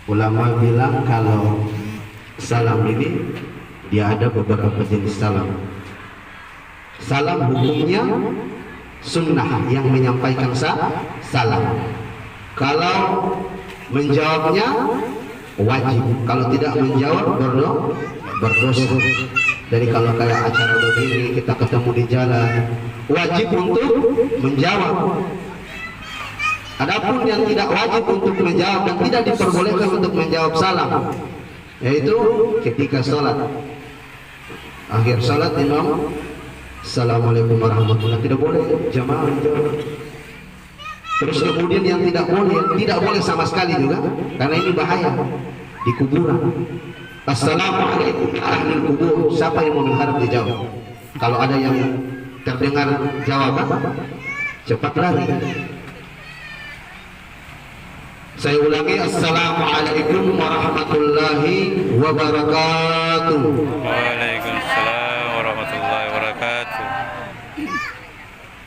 Ulama bilang kalau salam ini dia ada beberapa jenis salam. Salam hukumnya sunnah yang menyampaikan salam. Kalau menjawabnya wajib, kalau tidak menjawab berdosa. Jadi kalau kayak acara begini kita ketemu di jalan, wajib untuk menjawab. Adapun yang tidak wajib untuk menjawab dan tidak diperbolehkan untuk menjawab salam, yaitu ketika sholat. Akhir sholat imam, assalamualaikum warahmatullahi, tidak boleh jamaah menjawab. Terus kemudian yang tidak boleh sama sekali juga, karena ini bahaya di kuburan. Assalamualaikum ahli kubur, siapa yang mau mengharap dijawab? Kalau ada yang terdengar jawaban, cepat lari. Saya ulangi, assalamualaikum warahmatullahi wabarakatuh. Waalaikumsalam warahmatullahi wabarakatuh.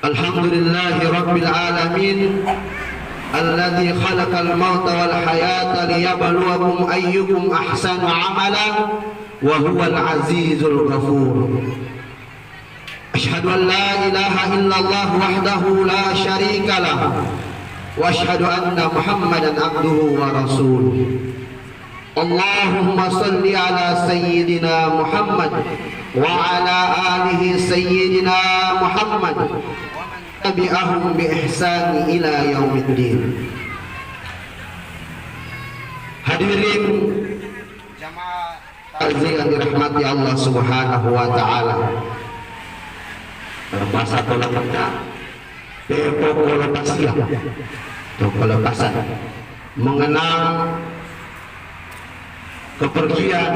Alhamdulillahi rabbil alamin, alladzi khalaqal mauta wal hayata liyabluwakum ayyukum ahsanu amalan wa huwal azizul ghafur. Asyhadu an la ilaha illallah wahdahu la syarika lah wa asyhadu anna Muhammadan abduhu wa rasuluh. Allahumma salli ala sayyidina Muhammad wa ala alihi sayyidina Muhammad tabi'ahum bi ihsan ila yaumiddin. Hadirin jamaah takziah yang dirahmati Allah Subhanahu wa taala. Bahasa tolaknya pelepasan atau pelepasan mengenang kepergian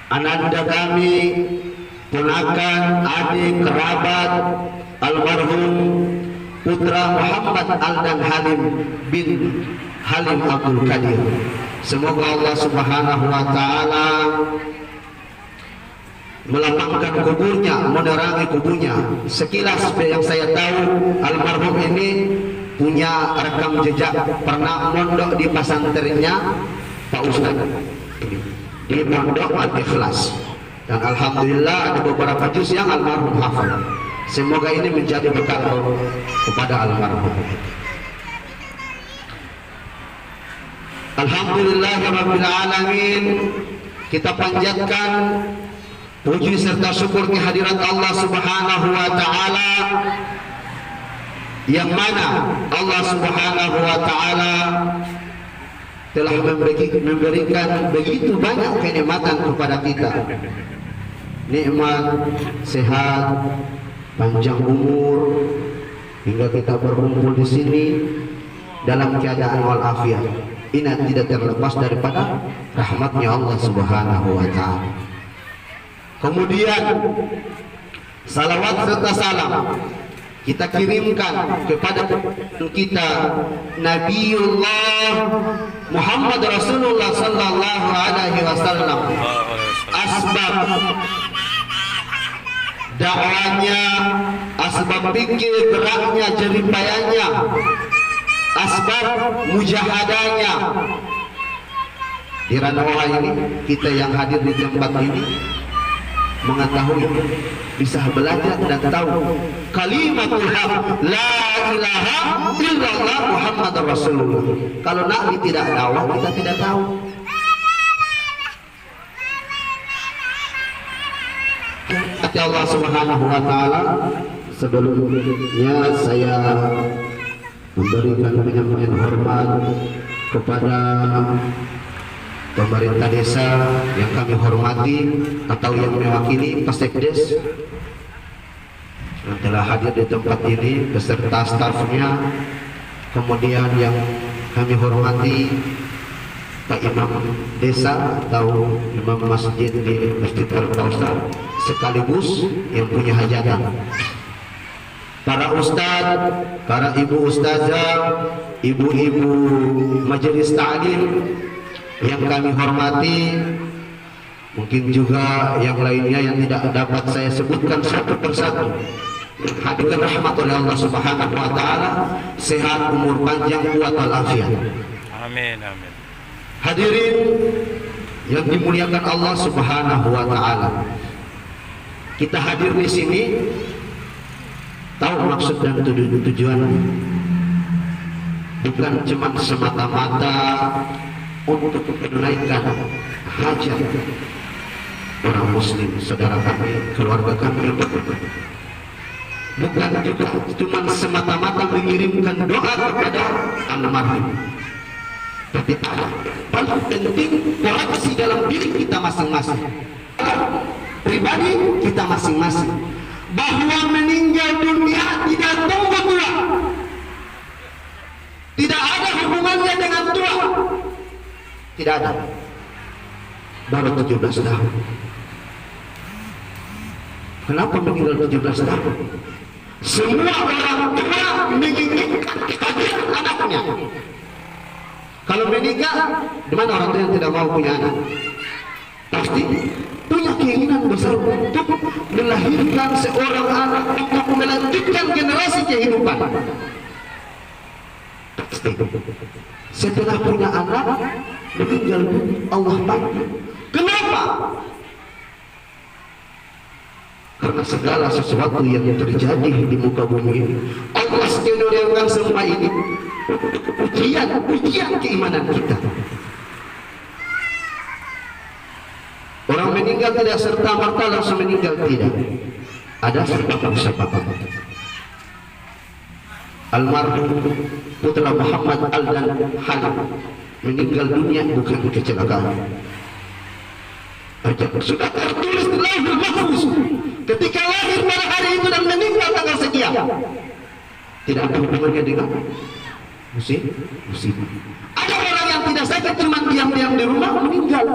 ananda kami, ponakan, adik, kerabat almarhum putra Muhammad Aldan Halim bin Halim Abdul Qadir. Semoga Allah Subhanahu wa taala melapangkan kuburnya, menerangi kuburnya. Sekilas yang saya tahu, almarhum ini punya rekam jejak, pernah mondok di pesantrennya Pak Ustadz di Pondok Al-Ikhlas, dan alhamdulillah ada beberapa juz yang almarhum hafal. Semoga ini menjadi bekal kepada almarhum. Alhamdulillahirabbil alamin, kita panjatkan puji serta syukur kehadirat Allah Subhanahu wa taala, yang mana Allah Subhanahu wa taala telah memberikan begitu banyak kenikmatan kepada kita. Nikmat sehat, panjang umur, hingga kita berkumpul di sini dalam keadaan walafiat. Ini tidak terlepas daripada rahmatnya Allah Subhanahu wa taala. Kemudian salawat serta salam kita kirimkan kepada kita Nabiullah Muhammad Rasulullah sallallahu alaihi wasallam. Asbab dakwanya, asbab pikir geraknya, jeripayanya, asbab mujahadahnya. Di ranah ini kita yang hadir di tempat ini mengetahui, bisa belajar dan tahu kalimatul haq, la ilaha illallah Muhammadur Rasulullah. Kalau Nabi tidak dakwah, kita tidak tahu. Kata Allah Subhanahu wa taala, sebelumnya saya memberikan penyampaian hormat kepada pemerintah desa yang kami hormati atau yang mewakili Pasekdes yang telah hadir di tempat ini beserta stafnya. Kemudian yang kami hormati Pak Imam Desa atau Imam Masjid di Masjid Al-Kausar, sekaligus yang punya hajatan, para ustadz, para ibu ustazah, ibu-ibu majelis ta'lim yang kami hormati, mungkin juga yang lainnya yang tidak dapat saya sebutkan satu persatu. Hadirkan rahmat oleh Allah Subhanahu wa taala, sehat, umur panjang, kuat walafiat. Amin, amin. Hadirin yang dimuliakan Allah Subhanahu wa taala. Kita hadir di sini tahu maksud dan tujuan, bukan cuma semata-mata untuk menunaikan hajat orang muslim, saudara kami, keluarga kami, bukan juga cuma semata-mata mengirimkan doa kepada almarhum, tapi paling penting koreksi dalam diri kita masing-masing, pribadi kita masing-masing, bahwa meninggal dunia tidak tunggu tua, tidak ada hubungannya dengan tua, tidak ada. Baru 17 tahun. Kenapa meninggal 17 tahun? Semua orang tua menginginkan kehadiran anaknya. Kalau menikah, di mana orang tua yang tidak mau punya anak? Pasti punya keinginan besar untuk melahirkan seorang anak, untuk melanjutkan generasi kehidupan. Pasti. Setelah punya anak, meninggal Allah panggil. Kenapa? Karena segala sesuatu yang terjadi di muka bumi ini, Allah skenario semua ini ujian keimanan kita. Orang meninggal tidak serta-merta langsung meninggal, tidak. Ada sebab-sebab. Almarhum putra Muhammad Aldan Halim meninggal dunia bukan kecelakaan. Sudah tertulis di Lauhul Mahfuz ketika lahir pada hari itu dan meninggal tanggal sekian. Tidak ada hubungannya dengan musibah. Ada orang yang tidak sakit cuma diam-diam di rumah meninggal.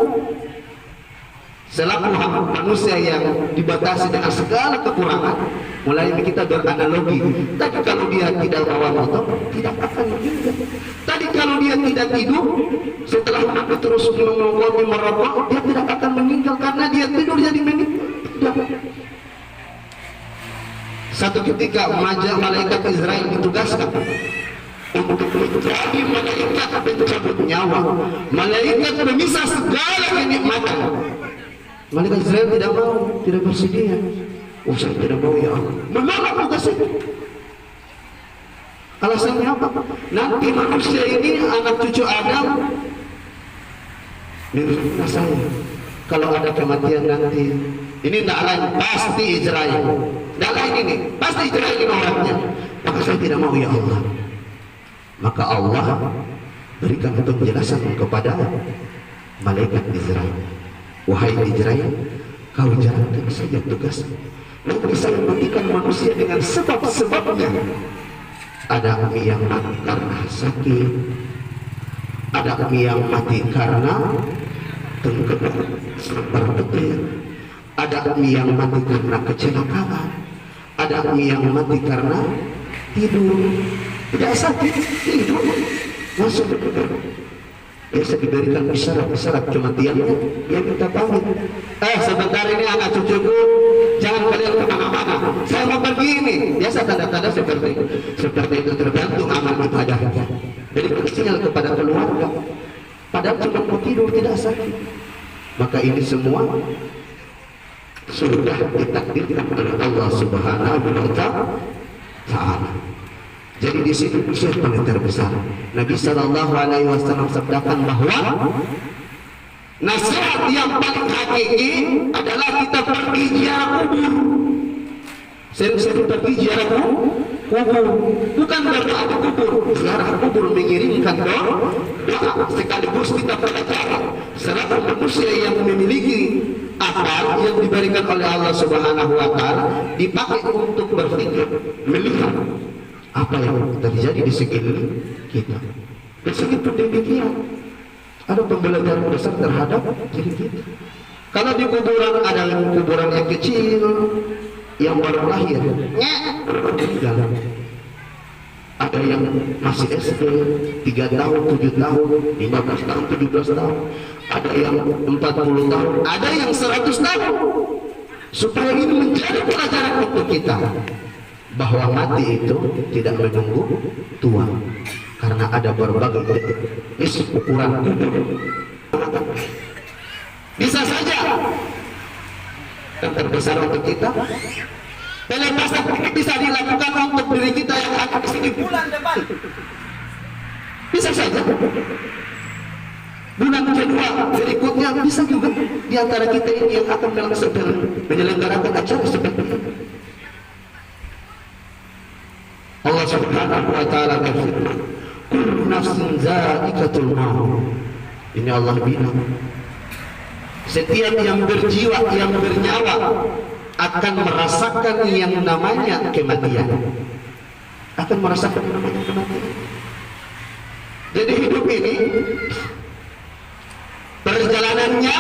Selaku manusia yang dibatasi dengan segala kekurangan, mulai kita beranalogi. Tadi kalau dia tidak bawa motor, tidak akan meninggal. Tadi kalau dia tidak tidur, setelah makan terus mengongkong merokok, dia tidak akan meninggal karena dia tidur jadi meninggal. Tidak. Satu ketika malaikat Israel ditugaskan untuk menjadi malaikat pencabut nyawa, malaikat pemisah segala kenikmatan. Malaikat Israel tidak mau, tidak bersedia. Oh, saya tidak mau ya Allah. Menolak tugas itu. Alasannya apa? Nanti manusia ini anak cucu Adam mirip saya. Kalau ada kematian nanti, ini tidak lain pasti Israel. Tidak lain ini, pasti Israel ini orangnya. Maka saya tidak mau ya Allah. Maka Allah berikan penjelasan kepada malaikat Israel. Wahai Israel, kau jalankan saja tugas. Nanti saya matikan manusia dengan sebab-sebabnya. Ada yang mati karena sakit, ada yang mati karena terkena selembar petir, ada yang mati karena kecelakaan, ada yang mati karena tidur. Tidak sakit, tidur masuk. Biasa diberikan isyarat-isyarat kematiannya, dia minta pamit. Sebentar ini anak cucuku, jangan kalian kemana-mana, saya mau pergi ini. Biasa tanda-tanda seperti itu tergantung amal ibadahnya. Jadi sinyal kepada keluarga, padahal cuma mau tidur, tidak sakit. Maka ini semua sudah ditakdirkan oleh Allah Subhanahu wa Ta'ala. Jadi di sini siapa yang terbesar? Nabi Sallallahu Alaihi Wasallam sabdakan bahwa nasihat yang paling hakiki adalah kita pergi ziarah kubur. Sering-sering pergi ziarah kubur, bukan berdoa di kubur. Ziarah kubur mengirimkan doa, sekaligus kita belajar selaku manusia yang memiliki akal yang diberikan oleh Allah Subhanahu Wa Taala dipakai untuk berpikir, melihat apa yang terjadi di sekeliling kita. Di segi pendidikan ada pembelajaran besar terhadap diri kita. Kalau di kuburan ada kuburan yang kecil, yang baru lahir, meninggal. Ada yang masih SD, 3 tahun, 7 tahun, 15 tahun, 17 tahun. Ada yang 40 tahun, ada yang 100 tahun. Supaya ini menjadi pelajaran untuk kita, bahwa mati itu tidak menunggu tua. karena ada berbagai jenis ukuran kubur. Bisa saja yang terbesar untuk kita pelepasan bisa dilakukan untuk diri kita yang akan di sini bulan depan. Bisa saja bulan kedua berikutnya, bisa juga di antara kita ini yang akan menyelenggarakan acara seperti ini. Allah Subhanahu wa taala berfirman, kullu nafsin za'iqatul maut. Ini Allah bilang, setiap yang berjiwa, yang bernyawa akan merasakan yang namanya kematian. Akan merasakan yang namanya kematian. Jadi hidup ini perjalanannya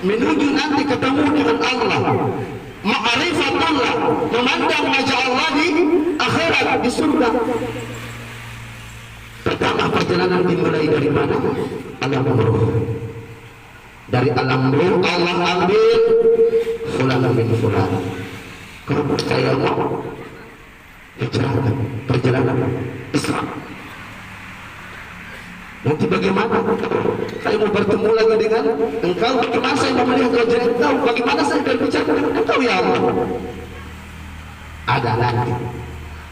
menuju nanti ketemu dengan Allah, ma'rifatullah, memandang wajah Allah di akhirat, di surga. Pertama perjalanan dimulai dari mana? Alam ruh. Dari alam ruh Allah ambil fulan bin fulan. Kalau percaya Allah, perjalanan Islam. Nanti bagaimana saya mau bertemu lagi dengan engkau? Bagaimana saya mau melihat wajah engkau? Bagaimana saya berbicara dengan engkau ya Allah? Ada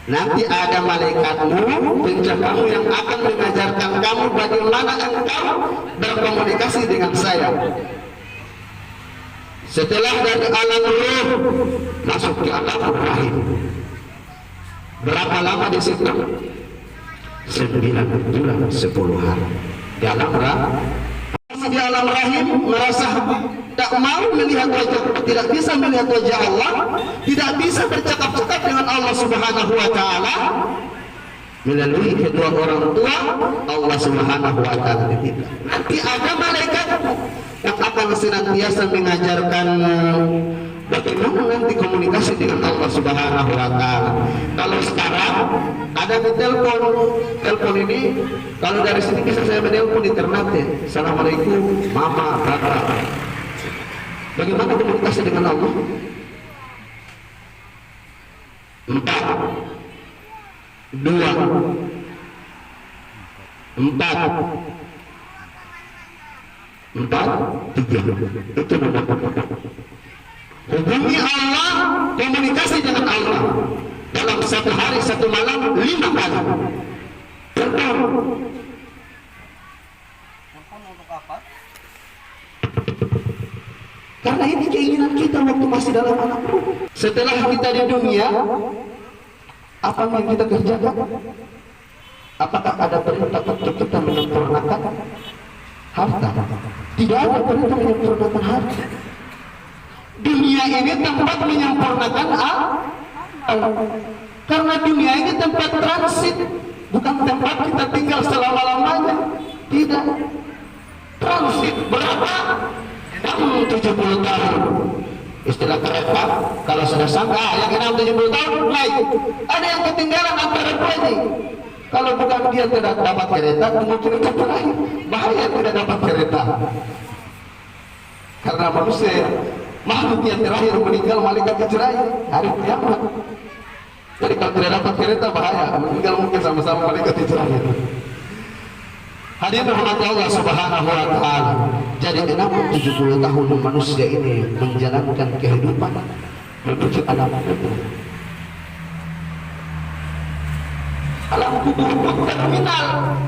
nanti ada malaikatmu, penjagamu yang akan mengajarkan kamu bagaimana engkau berkomunikasi dengan saya. Setelah dari alam ruh masuk ke alam rahim. Berapa lama di situ? 9 bulan 10 hari di alam rahim. Di alam rahim merasa tak mau melihat wajah, tidak bisa melihat wajah Allah, tidak bisa bercakap-cakap dengan Allah Subhanahu wa taala. Melalui kedua orang tua Allah Subhanahu wa taala dididik. Nanti ada malaikat yang akan senantiasa mengajarkan bagaimana nanti komunikasi dengan Allah Subhanahu wa taala. Kalau sekarang ada di telepon ini, kalau dari sini bisa saya menelpon di ternate. Assalamualaikum, mama, kakak. Bagaimana komunikasi dengan Allah? 4 2 3 itu nomor. Hubungi Allah, komunikasi dengan Allah dalam satu hari satu malam 5 kali. Karena ini keinginan kita waktu masih dalam alam ruh. Setelah kita di dunia, apa yang kita kerjakan? Apakah ada perintah untuk kita menyempurnakan harta? Tidak ada perintah menyempurnakan harta. Dunia ini tempat menyempurnakan karena dunia ini tempat transit, bukan tempat kita tinggal selama-lamanya. Tidak. Transit berapa? 70 tahun. Istilah kereta, kalau sudah sampai yang 70 tahun naik. Ada yang ketinggalan antara dua ini. Kalau bukan dia tidak dapat kereta, kemungkinan terakhir bahaya tidak dapat kereta. Karena manusia makhluk yang terakhir meninggal malaikat terakhir hari kiamat. Jadi kalau tidak dapat kereta bahaya, meninggal mungkin sama-sama malaikat terakhir. Hadirin rahmat Allah Subhanahu wa taala. Jadi 70 tahun manusia ini menjalankan kehidupan menuju alam kubur. Alam kubur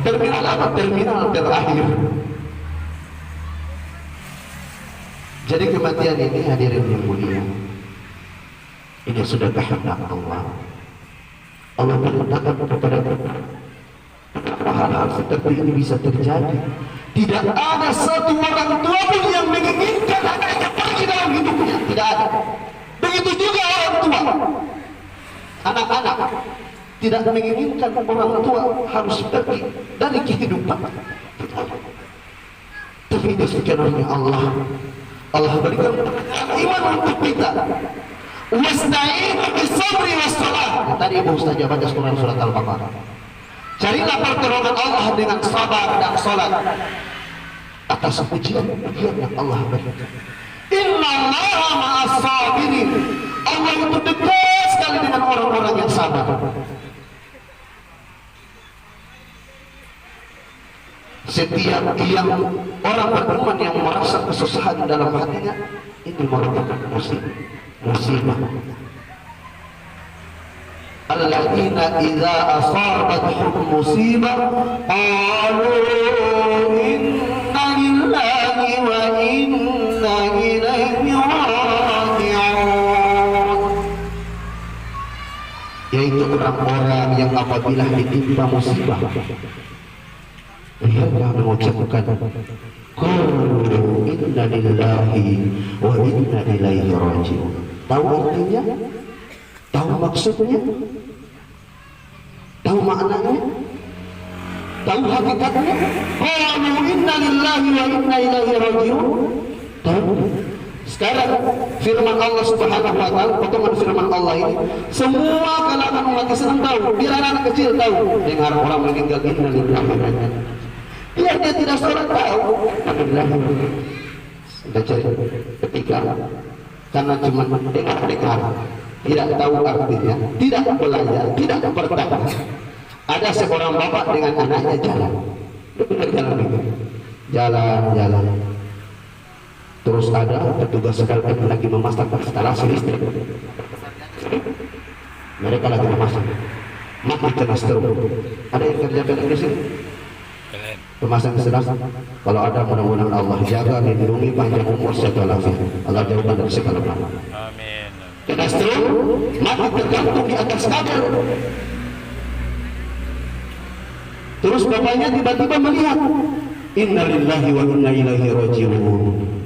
terminal apa? Terminal terakhir. Jadi kematian ini hadirin yang mulia, ini sudah kehendak Allah. Allah perintahkan kepada kita hal-hal seperti ini bisa terjadi. Tidak ada satu orang tua pun yang menginginkan anaknya pergi dalam hidupnya. Tidak ada. Begitu juga orang tua. Anak-anak tidak menginginkan orang tua harus pergi dari kehidupan. Tapi demikiannya Allah. Allah berikan iman untuk kita. Wasta'inu bis-sabri was-salah. Tadi Ibu Ustaz baca surat Al-Baqarah. Carilah pertolongan Allah dengan sabar dan salat atas ujian yang Allah berikan. Innallaha ma'as-sabirin. Allah itu dekat sekali dengan orang-orang yang sabar. Setiap yang orang beriman yang merasa kesusahan dalam hatinya, ini merupakan musibah. Alladzina idza asabatuhum musibah qalu inna lillahi wa inna ilaihi raji'un. Yaitu orang-orang yang apabila ditimpa musibah mereka mengucapkan qalu inna lillahi wa inna ilaihi raji'un. Tahu artinya? Tahu maksudnya? Tahu maknanya? Tahu hakikatnya? Qalu inna lillahi wa inna ilaihi raji'un. Tahu? Sekarang firman Allah Subhanahu wa taala, potongan firman Allah ini, semua kalangan umat Islam tahu, biar anak kecil tahu. Dengar orang meninggal inna lillahi wa inna ilaihi raji'un. Biar dia tidak sholat tahu. Sudah cari ketika karena cuma mendengar, tidak tahu artinya, tidak belajar, tidak bertanya. Ada seorang bapak dengan anaknya jalan. Terus ada petugas sekalian lagi memasang instalasi listrik. Mereka lagi memasang. Mati kena stroke. Ada yang kerjakan di sini? Pemasang instalasi. Kalau ada, mudah-mudahan Allah jaga, lindungi, panjang umur, sehat walafiat. Allah jauhkan dari segala penyakit. Amin. Kena stroke, mati tergantung di atas kabel. Terus bapaknya tiba-tiba melihat, inna lillahi wa inna ilaihi raji'un.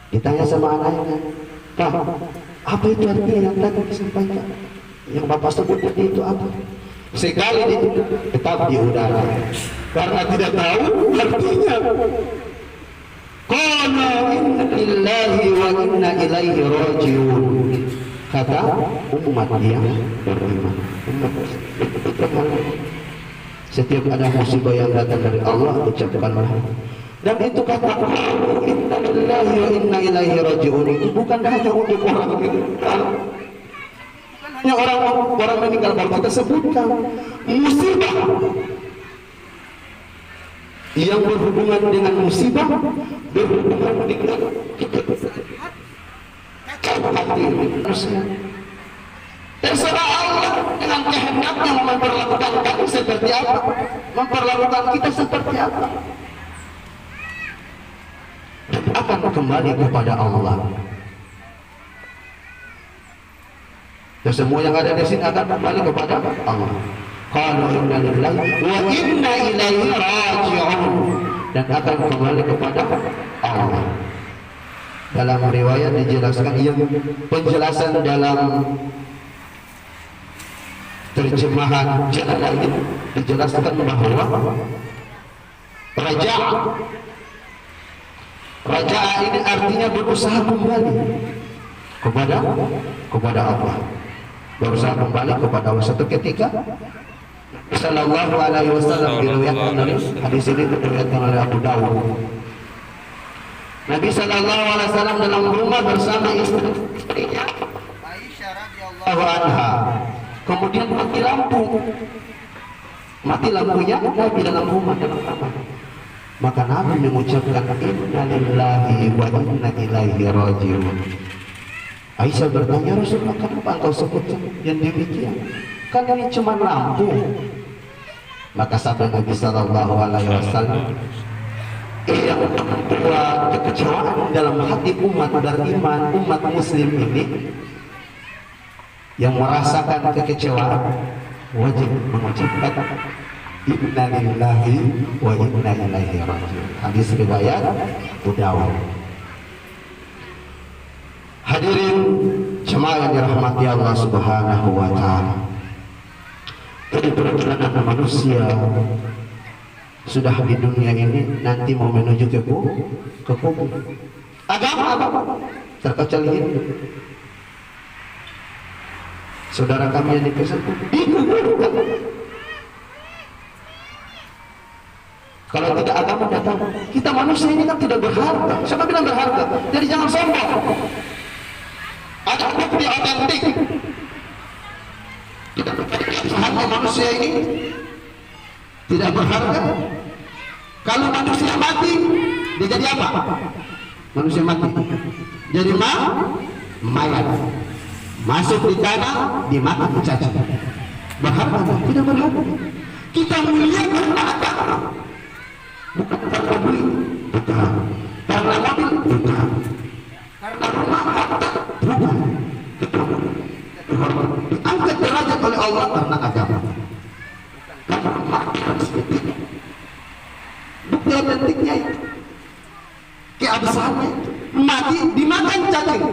Ditanya sama anaknya, Pak, apa itu artinya yang tadi disampaikan? Yang bapak sebut tadi itu apa? Sekali itu tetap di udara, karena tidak tahu artinya. Qala inna lillahi wa inna ilaihi raji'un. Kata umat yang beriman. Setiap ada musibah yang datang dari Allah, ucapkanlah. Dan itu kata inna lillahi wa inna ilaihi raji'un itu bukan hanya untuk orang meninggal. Hanya orang meninggal, kalau kita sebutkan musibah yang berhubungan dengan musibah, berhubungan dengan hati manusia. Terserah Allah dengan kehendaknya memperlakukan kami seperti apa, memperlakukan kita seperti apa. Dan akan kembali kepada Allah. Dan semua yang ada di sini akan kembali kepada Allah. Qalu inna lillahi wa inna ilaihi raji'un. Dan akan kembali kepada Allah. Dalam riwayat dijelaskan, yang penjelasan dalam terjemahan Jalalain dijelaskan bahwa raja ini artinya berusaha kembali kepada Allah, berusaha kembali kepada Allah. Satu ketika Sallallahu alaihi wasallam diriwayatkan dari hadis ini diriwayatkan oleh Abu Dawud. Nabi Sallallahu alaihi wasallam dalam rumah bersama istrinya Aisyah radhiyallahu anha. Kemudian mati lampunya Nabi dalam rumah, dalam kamar. Maka Nabi mengucapkan inna lillahi wa inna ilaihi raji'un. Aisyah bertanya, Rasulullah, kenapa engkau sebutkan yang demikian? Kan ini cuma lampu. Maka sabda Nabi Sallallahu alaihi wasallam, yang membuat kekecewaan dalam hati umat beriman, umat muslim ini, yang merasakan kekecewaan wajib mengucapkan inna lillahi wa inna ilaihi raji'un. Hadis riwayat Abu Dawud. Hadirin jemaah yang dirahmati Allah Subhanahu wa taala. Jadi perjalanan manusia sudah di dunia ini nanti mau menuju ke kubur. Agama apa? Terkecuali hidup. Saudara kami yang dikuburkan dikuburkan. Kalau tidak agama datang, kita manusia ini kan tidak berharga. Siapa bilang berharga? Jadi jangan sombong. Ada bukti otentik. Kita manusia ini tidak berharga. dia jadi apa? Manusia mati. Jadi mayat. Masuk di tanah, dimakan cacing. Berharga? Tidak berharga. Kita muliakan agama. Bukan karena duit, bukan. Karena mobil, bukan. Karena rumah, bukan. Diangkat derajat oleh Allah karena agama. Karena mati sepertinya. Bukti otentiknya itu. Keabsahannya itu. Mati dimakan cacing.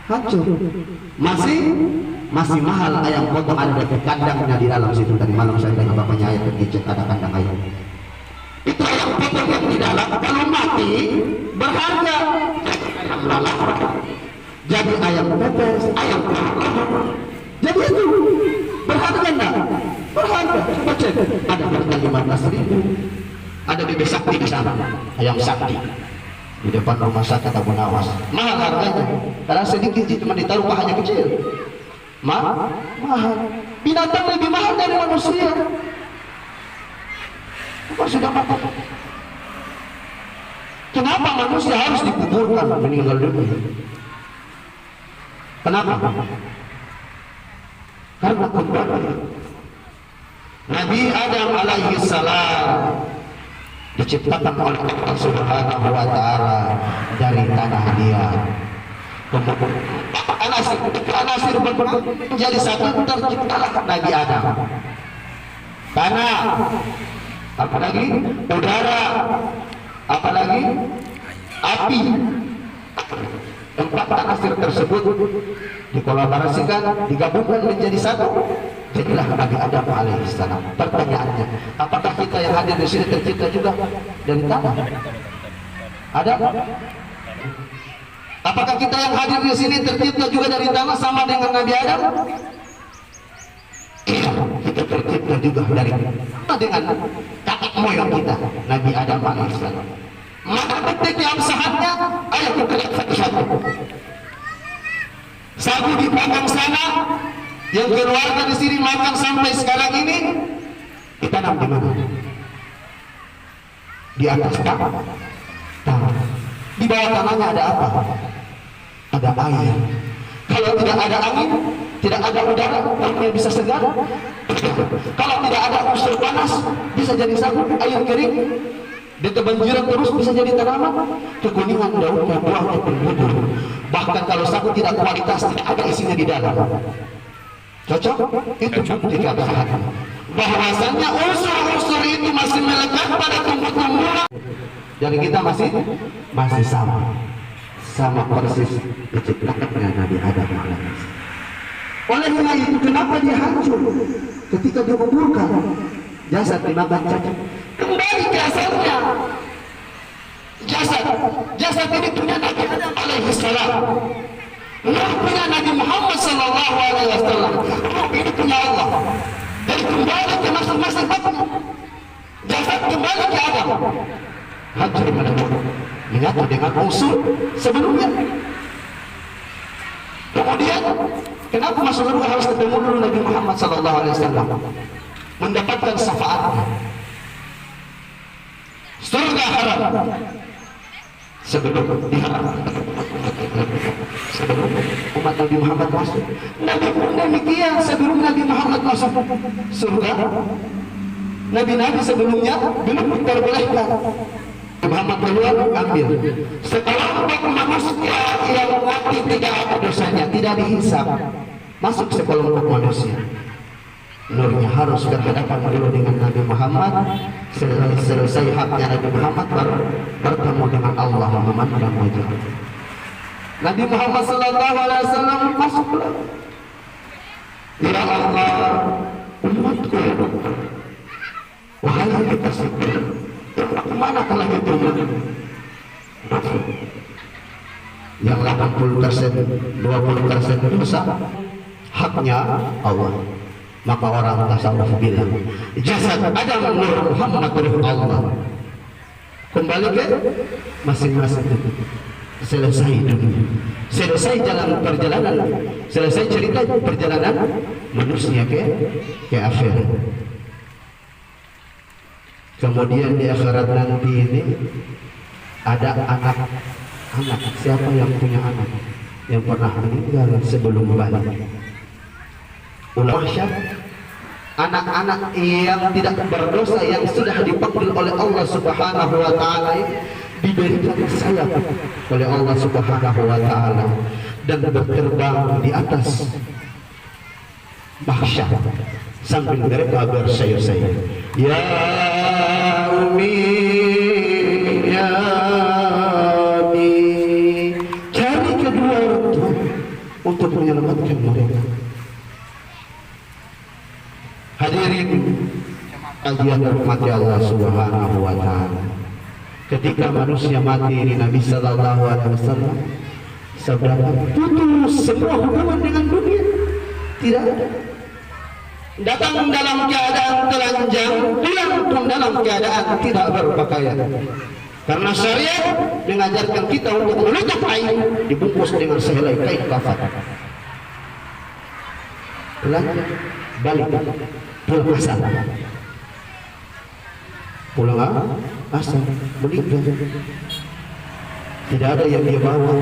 Hancur. Masih mahal ayam potong, ada kandangnya di dalam situ. Tadi malam saya dengan bapaknya ayam tergicet, ada kandang ayam. Itu ayam potong yang di dalam, kalau mati berharga. Ayam lalapan, jadi ayam pepes, ayam lalapan. Jadi itu berharga enggak? Berharga. Coba cek, ada harga 15.000. Ada bebek sakti di sana, ayam sakti di depan rumah sakit Abu Nawas. Mahal harganya, karena sedikit cuma ditaruh pahanya kecil. Mahal. Binatang lebih mahal dari manusia. Apa sudah mati? Kenapa manusia harus dikuburkan meninggal dunia? Kenapa? Karena kembali Nabi Adam alaihi salam diciptakan oleh Allah Subhanahu wa taala dari tanah liat. Kemudian anasir menjadi satu, terciptalah Nabi Adam. Tanah, apalagi udara, apalagi api. Empat anasir tersebut dikolaborasikan, digabungkan menjadi satu. Jadilah Nabi Adam alaihissalam. Pertanyaannya, apakah kita yang hadir di sini tercipta juga dari tanah? Ada? Apakah kita yang hadir di sini tercipta juga dari tanah sama dengan Nabi Adam? Iya, kita tercipta juga dari dengan kakek moyang kita, Nabi Adam alaihissalam. Maka bukti keabsahannya, ayo kita lihat Fatihah. Sagu di belakang sana, yang keluarga di sini makan sampai sekarang ini, ditanam di mana? Di atas tanah. Di bawah tanahnya ada apa? Ada air. Kalau tidak ada angin, tidak ada udara, tanahnya bisa segar. Kalau tidak ada unsur panas, bisa jadi sabun, air kering. Di kebanjiran terus bisa jadi tanaman, kekuningan daunnya, buahnya berbudur. Bahkan kalau sagu tidak kualitas, tidak ada isinya di dalam. Cocok? Itu bukti keabsahan. Bahwasannya unsur-unsur itu masih melekat pada tumbuh-tumbuhan. Jadi kita masih sama persis diciptakannya Nabi Adam alaihissalam. Oleh karena itu, kenapa dia hancur ketika dia kuburkan jasad dimakan cacing? Kembali ke asalnya. Jasad ini punya Nabi Adam alaihissalam. Ruh punya Nabi Muhammad sallallahu alaihi wasallam. Ruh ini punya Allah. Dan kembali ke masing-masing hatinya. Jasad kembali ke Adam. Hancur menyatu dengan unsur sebelumnya. Kemudian kenapa masuk surga harus ketemu dulu Nabi Muhammad sallallahu alaihi wasallam? Mendapatkan syafaatnya. Surga haram sebelum diharamkan, sebelum umat Nabi Muhammad masuk. Nabi pun demikian, sebelum Nabi Muhammad masuk surga, Nabi-Nabi sebelumnya belum diperbolehkan. Muhammad keluar, ambil. Sekelompok manusia yang mati tidak ada dosanya, tidak dihisab, masuk sekelompok manusia. Nurnya harus berhadapan dulu dengan Nabi Muhammad. Selesai haknya Nabi Muhammad baru bertemu dengan Allah, memandang wajah Nabi Muhammad sallallahu alaihi wasallam. Masuklah. Ya Allah, umatku, wahai kita sekalian, kemana telah itu? Yang 80%, 20% dosa, haknya Allah. Maka orang tasawuf bilang, jasad Adam nur Muhammad ruh Allah. Kembali ke masing-masing. Selesai dunia, selesai jalan perjalanan, selesai cerita perjalanan manusia ke akhirat. Kemudian di akhirat nanti ini ada anak-anak. Siapa yang punya anak yang pernah meninggal sebelum balik? Ulama anak-anak yang tidak berdosa yang sudah dipanggil oleh Allah Subhanahu wa taala diberikan sayap oleh Allah Subhanahu wa taala dan berterbang di atas mahsyar sambil mereka bersayap-sayap, ya Umi, ya Abi, cari kedua orang tua untuk menyelamatkan mereka. Hadirin kajian rahmati Allah Subhanahu wa taala. Ketika manusia mati ini, Nabi sallallahu alaihi wasallam sabda, putus semua hubungan dengan dunia. Tidak ada. Datang dalam keadaan telanjang, pulang pun dalam keadaan tidak berpakaian. Karena syariat mengajarkan kita untuk menutup aib dibungkus dengan sehelai kain kafan. Telanjang, balik, pulang asal. Pulang asal, menikah. Tidak ada yang dia bawa.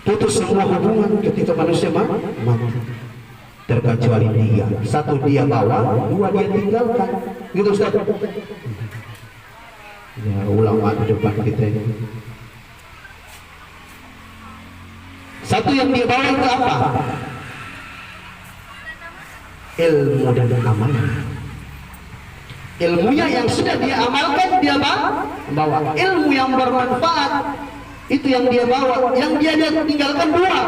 Putus semua hubungan ketika manusia mati, terkecuali dia. Satu dia bawa, dua dia tinggalkan. Gitu Ustaz. Ya, ulama di depan kita ini. Satu yang dia bawa itu apa? Ilmu dan amal. Ilmunya yang sudah dia amalkan dia bawa. Ilmu yang bermanfaat itu yang dia bawa. Yang dia tinggalkan dua,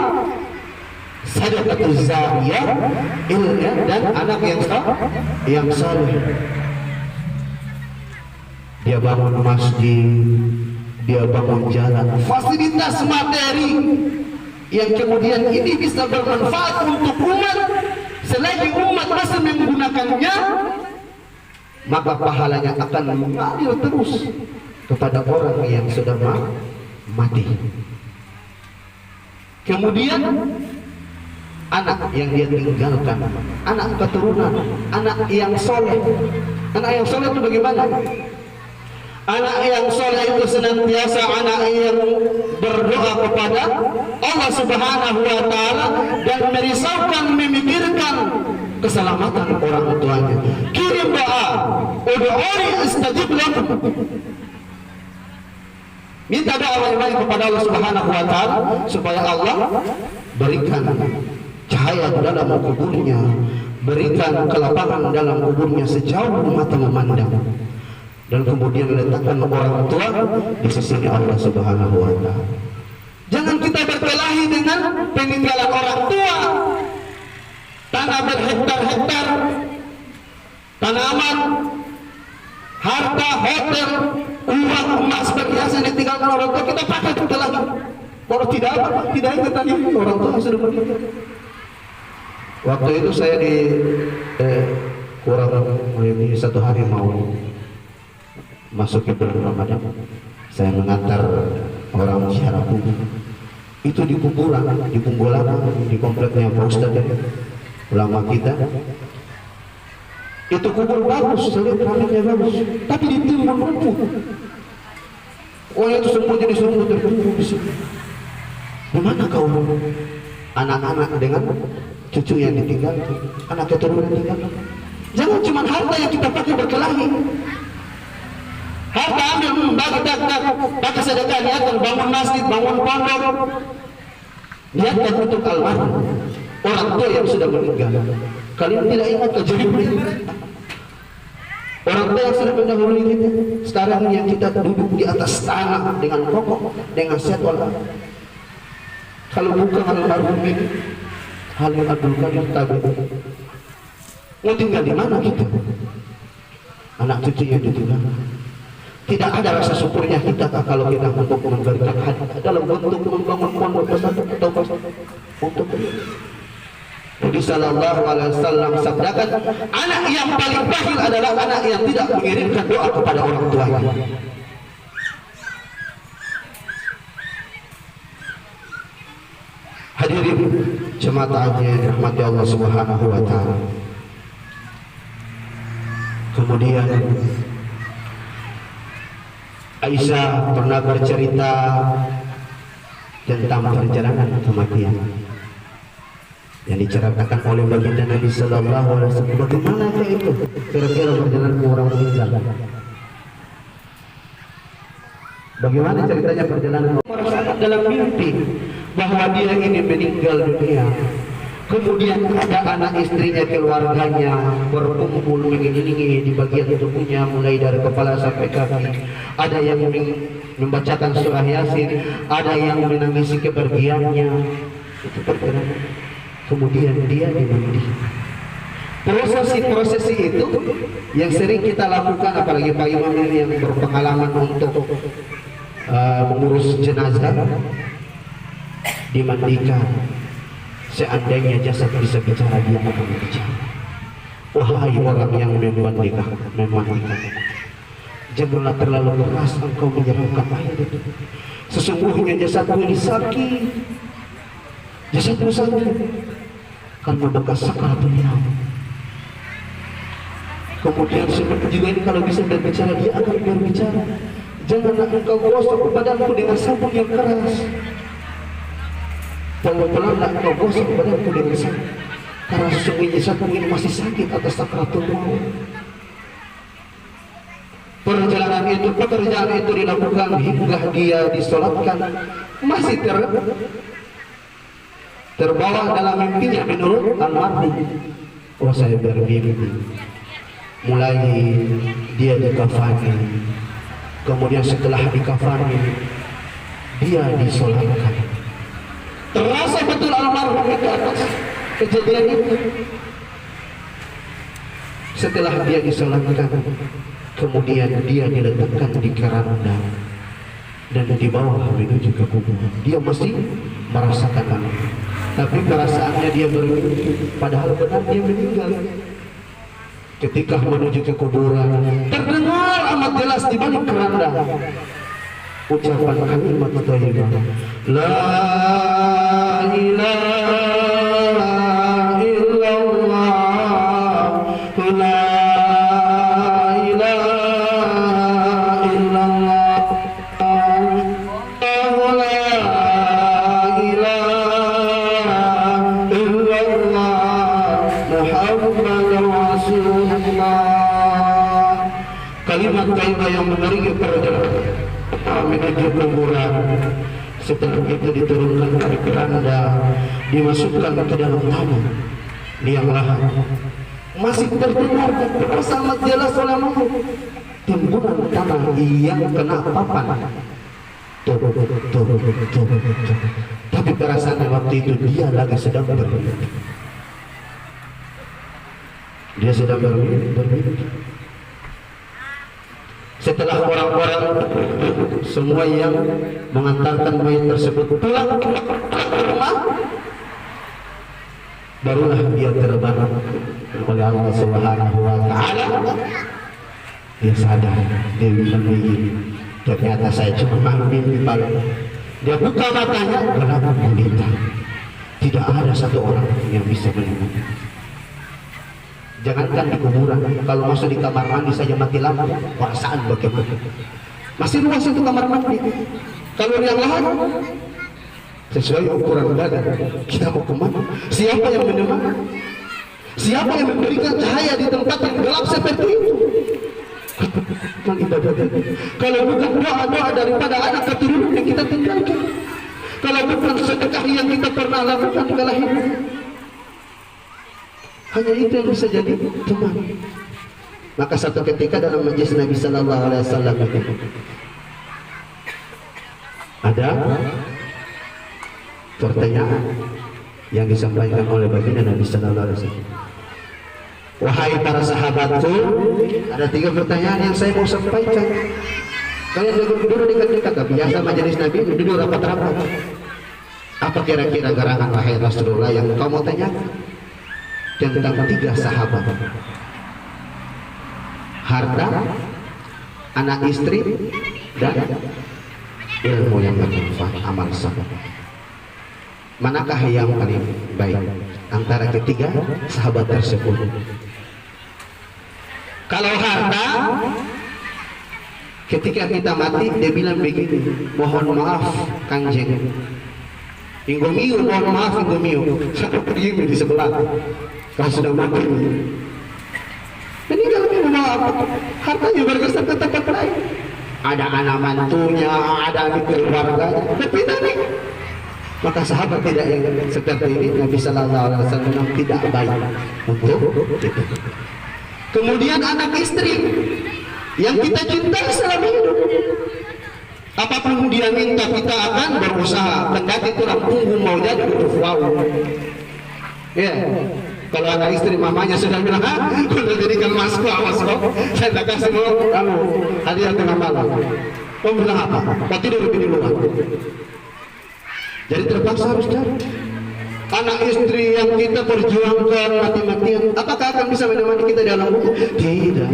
sadaqatul zariyah, ilmu dan anak yang saleh. Dia bangun masjid, dia bangun jalan, fasilitas materi yang kemudian ini bisa bermanfaat untuk umat. Selagi umat masih menggunakannya, maka pahalanya akan mengalir terus kepada orang yang sudah mati. Kemudian anak yang dia tinggalkan, anak keturunan, anak yang soleh. Anak yang soleh itu bagaimana? Anak yang soleh itu senantiasa anak yang berdoa kepada Allah Subhanahu wa taala dan merisaukan, memikirkan keselamatan orang tuanya. Kirim doa, ud'uni astajib lakum. Minta doa baik-baik kepada Allah Subhanahu wa taala supaya Allah berikan cahaya dalam kuburnya, berikan kelapangan dalam kuburnya sejauh mata memandang, dan kemudian letakkan orang tua di sisi Allah Subhanahu wa taala. Jangan kita berkelahi dengan peninggalan orang tua. Tanah berhektar-hektar, tanaman, harta, hotel, uang, emas, perhiasan yang ditinggalkan orang tua kita pakai kita lagi. Kalau tidak ingat tadi orang tua sudah meninggal. Waktu itu saya di kurang lebih 1 hari mau masuk ke bulan Ramadan, saya mengantar orang ziarah kubur. Itu di kuburan, di Punggolana, di kompleknya Pak Ustadz, ulama kita. Itu kubur bagus, saya lihat keramiknya bagus, tapi ditimbun rumput. Oh itu semua jadi semua terkumpul di sini. Bagaimana kau anak-anak dengan cucu yang ditinggal, anak keturunan ditinggal? Jangan cuma harta yang kita pakai berkelahi. Harta ambil bagi tak pakai sedekah, niatkan bangun masjid, bangun pondok, niatkan untuk almarhum orang tua yang sudah meninggal. Kalian tidak ingat kejadian ini? Orang tua yang sudah mendahului kita, sekarang yang kita duduk di atas tanah dengan kokoh, dengan setwal. Kalau bukan almarhum ini, Halim Abdul Qadir Tabi, mau tinggal di mana kita? Anak cucu yang ditinggal. Tidak ada rasa syukurnya kita kalau kita untuk memberikan hadiah dalam bentuk membangun pondok pesantren atau untuk Nabi sallallahu alaihi wasallam sabdakan, anak yang paling bakhil adalah anak yang tidak mengirimkan doa kepada orang tuanya. Hadirin jemaah yang dirahmati Allah Subhanahu wa taala. Kemudian Aisyah pernah bercerita tentang perjalanan kematian yang diceritakan oleh baginda Nabi Sallallahu Alaihi Wasallam. Bagaimana itu kira-kira perjalanan orang meninggal? Bagaimana ceritanya perjalanan merasakan dalam mimpi bahwa dia ini meninggal dunia. Kemudian ada anak istrinya, keluarganya berkumpul mengiringi di bagian tubuhnya mulai dari kepala sampai kaki. Ada yang membacakan surah Yasin, ada yang menangisi kepergiannya. Itu perjalanan. Kemudian dia dimandikan. Prosesi itu yang sering kita lakukan, apalagi Pak Imam ini yang berpengalaman untuk mengurus jenazah, dimandikan. Seandainya jasad bisa bicara, dia akan bicara. Wahai orang yang memandikan, janganlah terlalu keras engkau menyerahkan air itu. Sesungguhnya jasadmu ini sakit, jasadmu sakit karena bekas sakaratul maut. Kemudian seperti juga ini kalau bisa berbicara, dia akan berbicara. Janganlah engkau gosok badanku dengan sabun yang keras. Pelan-pelanlah engkau gosok badanku dengan sabun, karena sesungguhnya jasadmu ini masih sakit atas sakaratul maut. Pekerjaan itu dilakukan hingga dia disolatkan, masih terbawa dalam mimpinya menurut almarhum. Oh, saya bermimpi mulai dia dikafani, kemudian setelah dikafani dia disolatkan. Terasa betul almarhum itu atas kejadian itu. Setelah dia disolatkan, kemudian dia diletakkan di keranda dan dibawa menuju ke kuburan. Dia masih merasakan, tapi perasaannya dia bermimpi, padahal benar dia meninggal. Ketika menuju ke kuburan, terdengar amat jelas di balik keranda ucapan kalimat thayyibah, la ilaha illallah, la ilaha illallah, la ilaha illallah, Muhammadur Rasulullah. Kalimat thayyibah yang mengiringi perjalanan menuju kuburan. Setelah itu diturunkan dari keranda, dimasukkan ke dalam tanah liang lahat. Masih terdengar sangat jelas selama timbunan tanah yang kena papan. Tapi perasaannya waktu itu dia lagi sedang bermimpi. Dia sedang bermimpi. Setelah orang-orang semua yang mengantarkan mayat tersebut pulang ke rumah, barulah dia terbangun oleh Allah Subhanahu wa Ta'ala. Dia sadar, dia mimpi, ternyata saya cuma mimpi malam. Dia buka matanya, gelap gulita. Tidak ada satu orang yang bisa menemukan. Jangankan di kuburan, kalau masuk di kamar mandi saja mati lampu, perasaan bagaimana? Masih luas itu kamar mandi. Kalau yang lain sesuai ukuran badan, kita mau kemana? Siapa yang menemani? Siapa yang memberikan cahaya di tempat yang gelap seperti itu? Kalau bukan doa-doa daripada anak keturunan yang kita tinggalkan, kalau bukan sedekah yang kita pernah lakukan kala hidup, hanya itu yang bisa jadi teman. Maka satu ketika dalam majlis Nabi Sallallahu Alaihi Wasallam ada pertanyaan yang disampaikan oleh baginda Nabi Sallallahu Alaihi Wasallam. Wahai para sahabatku, ada 3 pertanyaan yang saya mau sampaikan. Kalian duduk dekat-dekat, biasa majelis Nabi duduk rapat-rapat. Apa kira-kira gerangan wahai Rasulullah yang kau mau tanyakan? Tentang 3 sahabat, harta, anak istri, dan ilmu yang bermanfaat, amal saleh. Manakah yang paling baik antara ketiga sahabat tersebut? Kalau harta, ketika kita mati dia bilang begini, mohon maaf Kanjeng, Inggomio, mohon maaf Inggomio, saya pergi di sebelah, kalau sudah mati. Jadi kalau dia maaf, hartanya bergeser ke tempat lain. Ada anak mantunya, ada anak keluarganya, tapi tadi. Maka sahabat tidak yang seperti ini, Nabi Sallallahu Alaihi Wasallam tidak baik untuk itu. Kemudian anak istri yang kita cintai selama hidup, apapun dia minta kita akan berusaha. Kendati tulang punggung mau jadi wow. Ya, kalau anak istri mamanya sudah bilang, udah jadikan masku, awas kok, saya tidak kasih mau kamu hadiah tengah malam. Kamu bilang apa? Kau tidur di luar. Jadi terpaksa harus cari. Anak istri yang kita perjuangkan mati-matian, apakah akan bisa menemani kita dalam kubur? Tidak.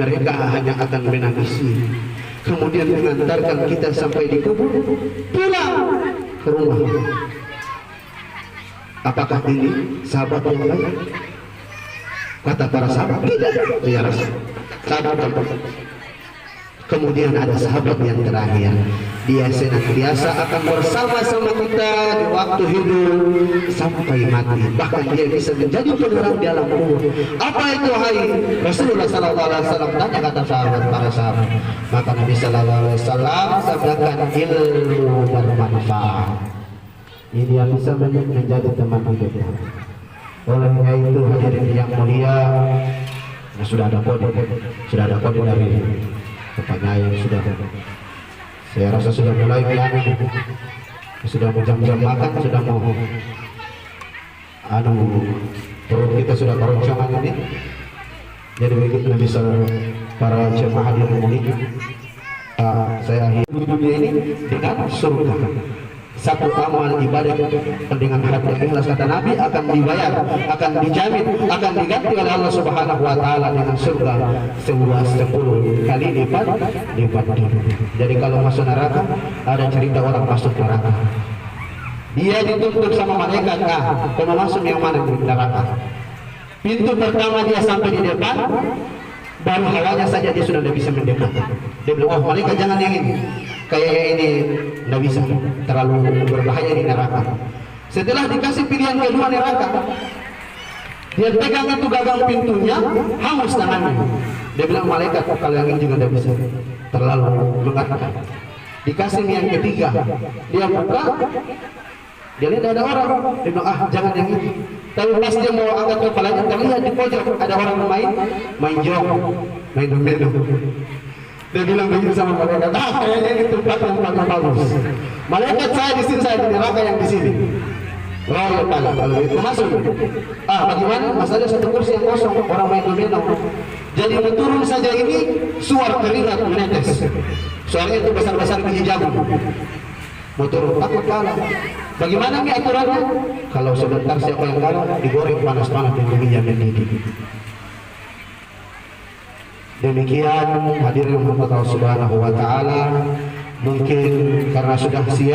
Mereka hanya akan menangisi, kemudian mengantarkan kita sampai di kubur, pulang ke rumah. Apakah ini sahabat yang baik? Kata para sahabat, tidak. Ya Rasul. Sahabat. Kemudian ada sahabat yang terakhir, dia senantiasa akan bersama-sama kita di waktu hidup sampai mati, bahkan dia bisa menjadi penerang di alam kubur. Apa itu hai Rasulullah Sallallahu Alaihi Wasallam? Tanya kata sahabat, para sahabat. Maka Nabi Sallallahu Alaihi Wasallam sabdakan, ilmu bermanfaat. Ini yang bisa menjadi teman hidup. Olehnya itu hadirin yang mulia, sudah ada kode dari Bapak yang sudah, saya rasa sudah mulai bilang, sudah mau jam-jam makan, sudah mau perut kita sudah keroncongan ini. Jadi begitu bisa para jemaah yang mulia, saya hidup dunia ini dengan surga. Satu amal ibadah dengan hati yang ikhlas, kata Nabi, akan dibayar, akan dijamin, akan diganti oleh Allah Subhanahu wa taala dengan surga seluas 10 kali lipat dunia. Jadi kalau masuk neraka, ada cerita orang masuk neraka. Dia dituntut sama malaikat, kalau masuk yang mana di neraka? Pintu pertama dia sampai di depan, baru hawanya saja dia sudah tidak bisa mendekat. Dia bilang, oh malaikat jangan yang ini, kayaknya ini tidak bisa, terlalu berbahaya di neraka. Setelah dikasih pilihan kedua neraka, dia pegang itu gagang pintunya, hangus tangannya. Dia bilang, malaikat kalau yang ini juga tidak bisa, terlalu mengatakan. Dikasih yang ketiga, dia buka, dia lihat ada orang, dia bilang, jangan yang ini. Tapi pas dia mau angkat kepalanya, terlihat di pojok ada orang main jong, main domino. Dia bilang begitu sama malaikat, kayaknya ini tempat yang paling bagus. Malaikat saya di sini, saya di neraka yang di sini. Royal kalau itu masuk. Bagaimana? Masalahnya satu kursi yang kosong, orang main domino. Jadi turun saja ini, suara keringat menetes. Suaranya itu besar-besar biji jagung. Mau turun takut kalah. Bagaimana nih aturannya? Kalau sebentar siapa yang kalah, digoreng panas-panas yang minyak mendidih. Demikian hadirin Allah Subhanahu wa taala, mungkin karena sudah siap